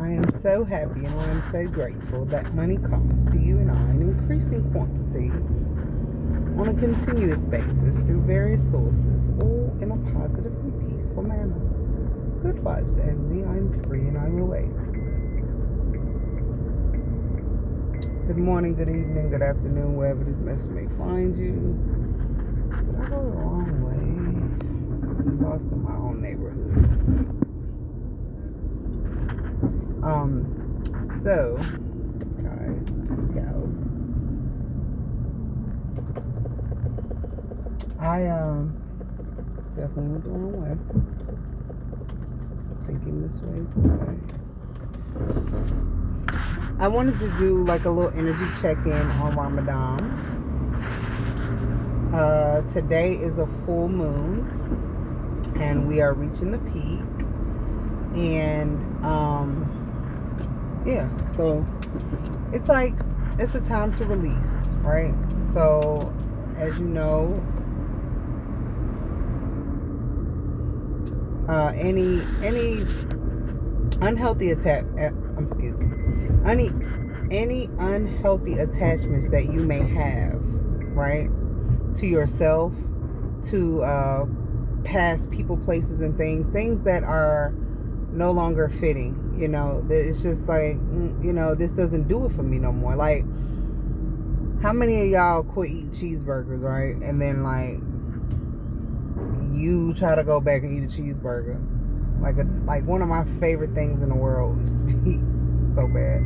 I am so happy and I am so grateful that money comes to you and I in increasing quantities on a continuous basis through various sources, all in a positive and peaceful manner. Good vibes only. I'm free and I'm awake. Good morning, good evening, good afternoon, wherever this message may find you. Did I go the wrong way? I'm lost in my own neighborhood. So, guys, gals, I definitely went the wrong way. Thinking this way is the way. I wanted to do like a little energy check-in on Ramadan. Today is a full moon, and we are reaching the peak. And yeah, so it's like it's a time to release, right? So as you know, any unhealthy any unhealthy attachments that you may have, right, to yourself, to past people, places, and things that are no longer fitting. It's just like, this doesn't do it for me no more. Like, how many of y'all quit eating cheeseburgers, right? And then like you try to go back and eat a cheeseburger. Like one of my favorite things in the world used to be so bad.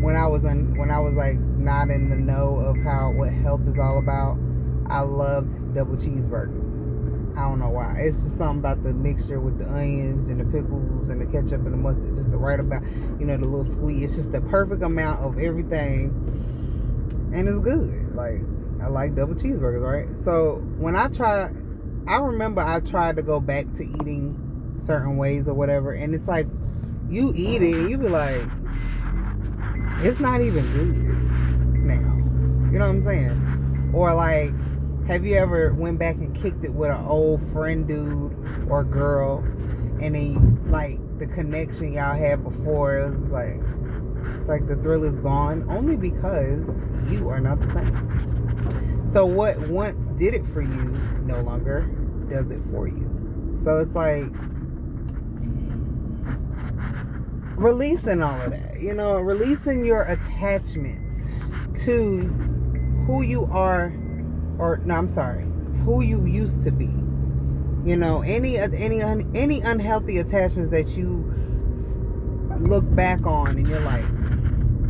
When I was like not in the know of what health is all about, I loved double cheeseburgers. I don't know why. It's just something about the mixture with the onions and the pickles and the ketchup and the mustard, just the right about, the little squeeze. It's just the perfect amount of everything, and it's good. Like, I like double cheeseburgers, right? So when I remember I tried to go back to eating certain ways or whatever, and it's like, you eat it, and you be like, it's not even good now. You know what I'm saying? Or like, have you ever went back and kicked it with an old friend, dude or girl, and then like the connection y'all had before, it's like the thrill is gone, only because you are not the same. So what once did it for you no longer does it for you. So it's like releasing all of that, releasing your attachments to who you are, who you used to be. Any unhealthy attachments that you look back on and you're like,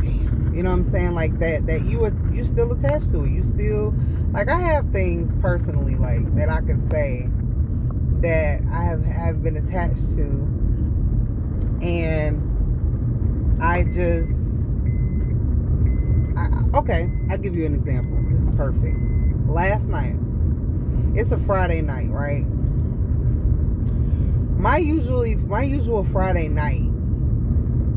damn, you know what I'm saying? Like that you still attached to it. You still, like, I have things personally like that I can say that I have been attached to, and I'll give you an example. This is perfect. Last night, it's a Friday night, right? My usual Friday night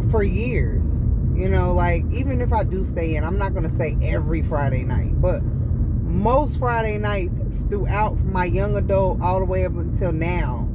for years, like, even if I do stay in, I'm not going to say every Friday night, but most Friday nights throughout my young adult all the way up until now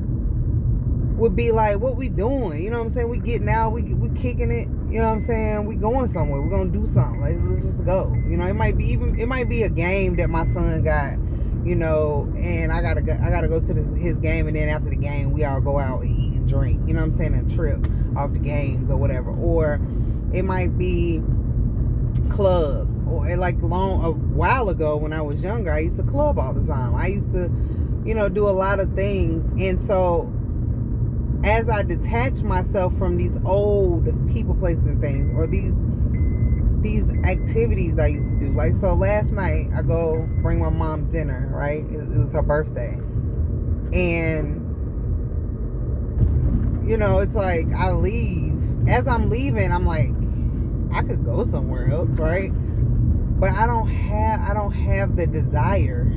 would be like, what we doing? You know what I'm saying? We getting out, we kicking it, you know what I'm saying? We going somewhere, we're gonna do something. Let's just go. It might be a game that my son got, and I gotta go to his game, and then after the game we all go out and eat and drink, you know what I'm saying, a trip off the games or whatever. Or it might be clubs, or like a while ago when I was younger, I used to club all the time. I used to, do a lot of things. And so as I detach myself from these old people, places, and things, or these activities I used to do, like, so last night I go bring my mom dinner, right? It was her birthday, and it's like I leave. As I'm leaving, I'm like, I could go somewhere else, right? But I don't have the desire.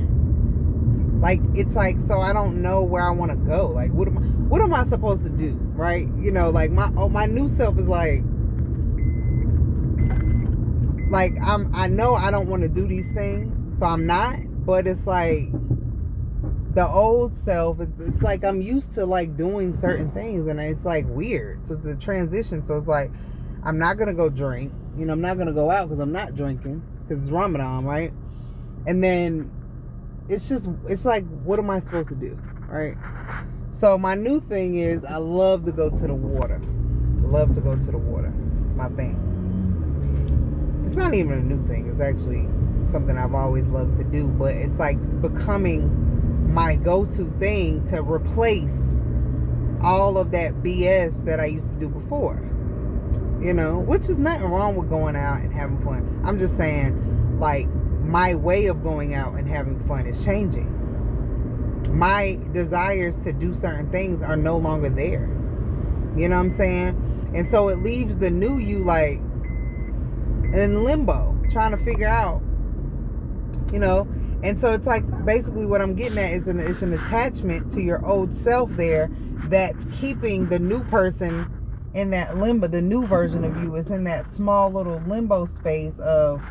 Like, it's like, so I don't know where I want to go. Like, what am I supposed to do, right? Like my new self is like I know I don't want to do these things, so I'm not. But it's like, the old self, it's like I'm used to like doing certain things, and it's like weird. So it's a transition. So it's like I'm not gonna go drink. I'm not gonna go out because I'm not drinking because it's Ramadan, right? And then it's like, what am I supposed to do, right? So my new thing is I love to go to the water. Love to go to the water. It's my thing. It's not even a new thing. It's actually something I've always loved to do, but it's like becoming my go-to thing to replace all of that BS that I used to do before. Which is nothing wrong with going out and having fun. I'm just saying, like, my way of going out and having fun is changing. My desires to do certain things are no longer there. You know what I'm saying? And so it leaves the new you like in limbo, trying to figure out, And so it's like basically what I'm getting at is it's an attachment to your old self there that's keeping the new person in that limbo. The new version of you is in that small little limbo space of,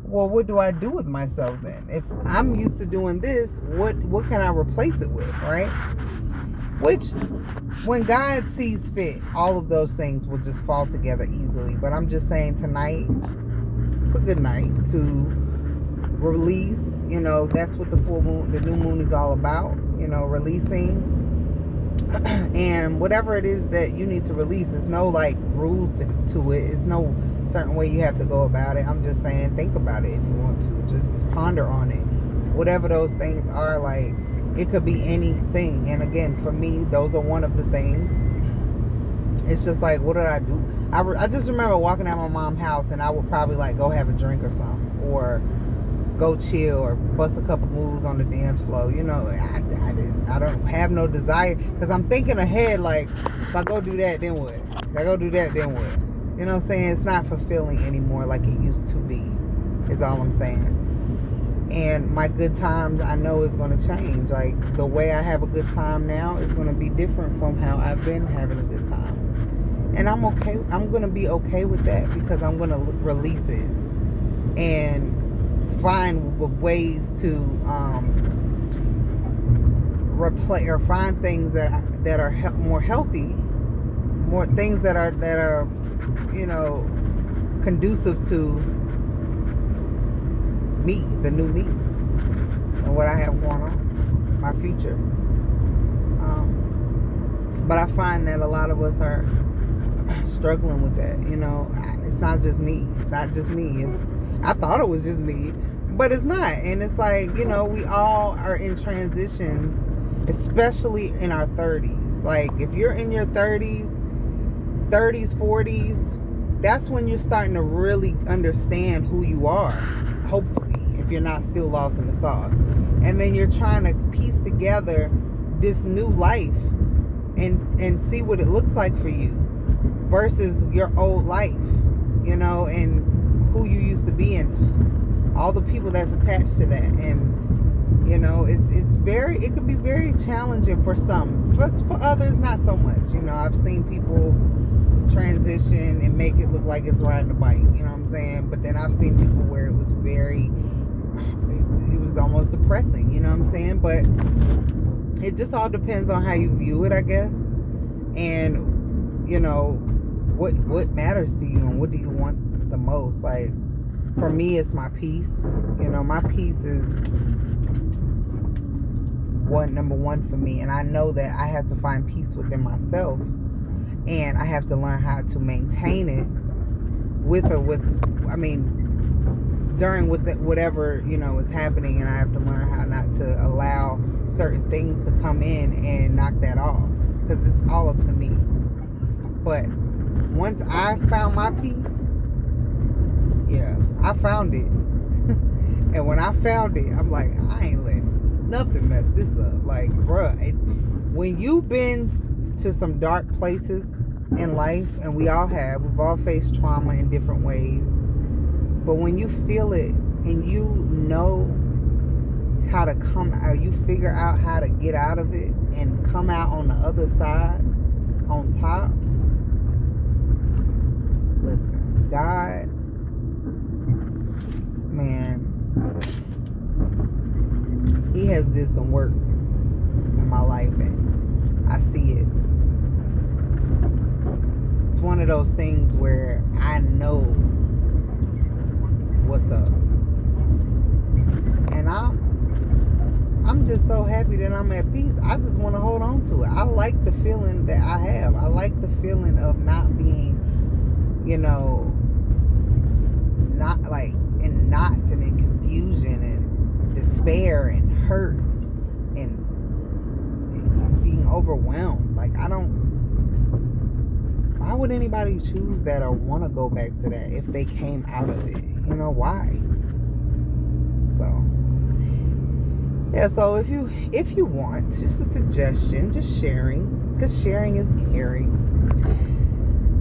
well, what do I do with myself then? If I'm used to doing this, what can I replace it with, right? Which, when God sees fit, all of those things will just fall together easily. But I'm just saying tonight, it's a good night to release. That's what the new moon is all about. Releasing. And whatever it is that you need to release, there's no like rules to it. It's no certain way you have to go about it. I'm just saying, think about it if you want to. Just ponder on it. Whatever those things are, like, it could be anything. And again, for me, those are one of the things. It's just like, what did I do? I just remember walking out my mom's house, and I would probably like go have a drink or something, or go chill, or bust a couple moves on the dance floor. I don't have no desire, because I'm thinking ahead, like, if I go do that, then what? If I go do that, then what? You know what I'm saying? It's not fulfilling anymore like it used to be, is all I'm saying. And my good times, I know, is going to change. Like, the way I have a good time now is going to be different from how I've been having a good time. And I'm okay. I'm going to be okay with that, because I'm going to release it and find ways to replace, or find things that are more healthy, more things that are conducive to me, the new me, and what I have going on, my future. But I find that a lot of us are struggling with that. It's not just me. I thought it was just me, but it's not. And it's like, we all are in transitions, especially in our 30s. Like, if you're in your 30s, 40s, that's when you're starting to really understand who you are, hopefully, if you're not still lost in the sauce. And then you're trying to piece together this new life and see what it looks like for you versus your old life, and who you used to be, and all the people that's attached to that. And it can be very challenging for some, but for others not so much. I've seen people transition and make it look like it's riding a bike, you know what I'm saying? But then I've seen people where it was it was almost depressing, you know what I'm saying? But it just all depends on how you view it, I guess. And what matters to you, and what do you want the most. Like, for me, it's my peace. My peace is number one for me, and I know that I have to find peace within myself, and I have to learn how to maintain it during whatever is happening, and I have to learn how not to allow certain things to come in and knock that off, because it's all up to me. But once I found my peace, I found it. And when I found it, I'm like, I ain't letting nothing mess this up. Like, bruh, when you've been to some dark places in life, and we've all faced trauma in different ways, but when you feel it and you know how to come out, you figure out how to get out of it and come out on the other side on top. Listen, God, man, He has did some work life, and I see it. It's one of those things where I know what's up, and I'm just so happy that I'm at peace. I just want to hold on to it. I like the feeling that I have. I like the feeling of not being, not like in knots and in confusion and despair and hurt and being overwhelmed. Like, why would anybody choose that or want to go back to that if they came out of it? Why? So, yeah, so if you want, just a suggestion, just sharing, because sharing is caring.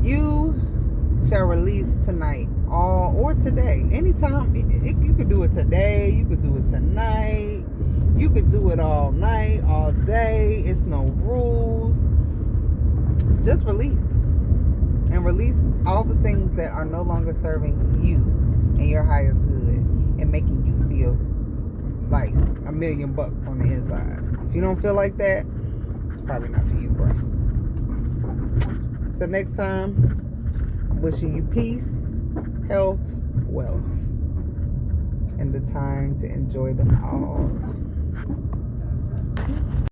You shall release tonight, or today, anytime. You could do it today, you could do it tonight, you could do it all night, all day. It's no rules. Just release. And release all the things that are no longer serving you and your highest good and making you feel like $1,000,000 on the inside. If you don't feel like that, it's probably not for you, bro. Till next time, I'm wishing you peace, health, wealth, and the time to enjoy them all.